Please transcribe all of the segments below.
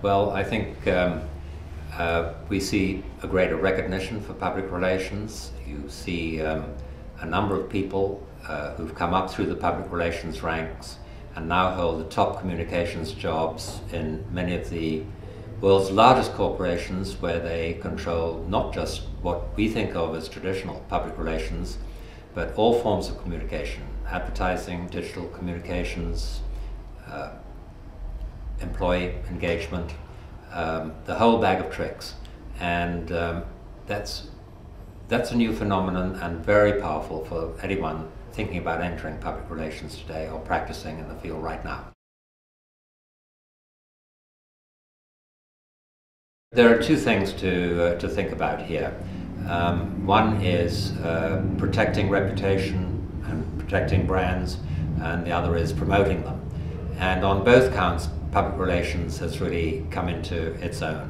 Well, I think we see a greater recognition for public relations. You see a number of people who've come up through the public relations ranks and now hold the top communications jobs in many of the world's largest corporations, where they control not just what we think of as traditional public relations, but all forms of communication: advertising, digital communications, employee engagement, the whole bag of tricks. And that's a new phenomenon and very powerful for anyone thinking about entering public relations today or practicing in the field right now. There are two things to think about here. One is protecting reputation and protecting brands, and the other is promoting them. And on both counts, public relations has really come into its own.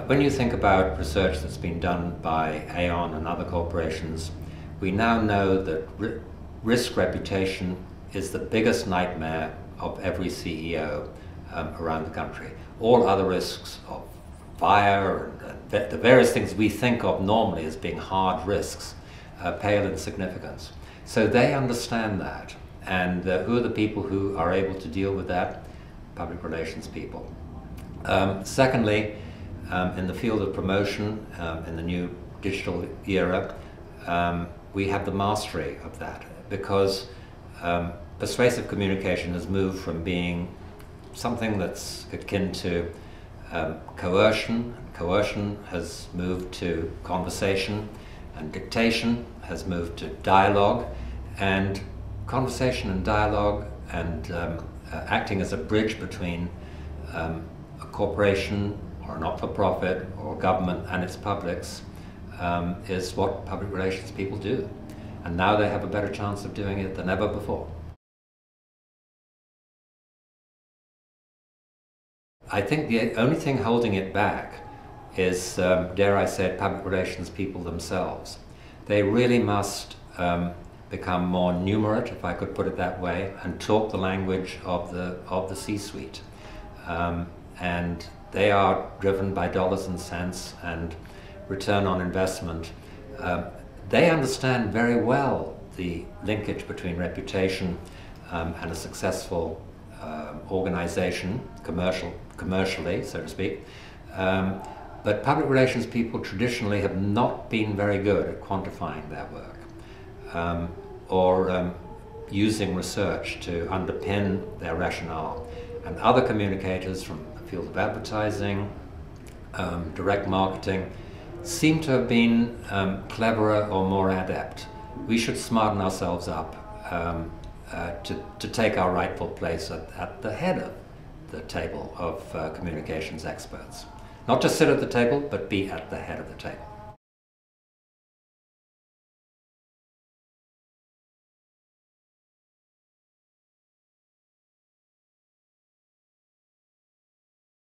When you think about research that's been done by Aon and other corporations, we now know that risk reputation is the biggest nightmare of every CEO around the country. All other risks of fire and the various things we think of normally as being hard risks pale in significance. So they understand that. And who are the people who are able to deal with that? Public relations people. Secondly, in the field of promotion, in the new digital era, we have the mastery of that, because persuasive communication has moved from being something that's akin to coercion. Coercion has moved to conversation, and dictation has moved to dialogue, and conversation and dialogue and acting as a bridge between a corporation or a not-for-profit or government and its publics is what public relations people do. And now they have a better chance of doing it than ever before. I think the only thing holding it back is, dare I say it, public relations people themselves. They really must become more numerate, if I could put it that way, and talk the language of the C-suite. And they are driven by dollars and cents and return on investment. They understand very well the linkage between reputation and a successful organization, commercially, so to speak. But public relations people traditionally have not been very good at quantifying their work or using research to underpin their rationale. And other communicators from the field of advertising, direct marketing, seem to have been cleverer or more adept. We should smarten ourselves up to take our rightful place at the head of the table of communications experts. Not just sit at the table, but be at the head of the table.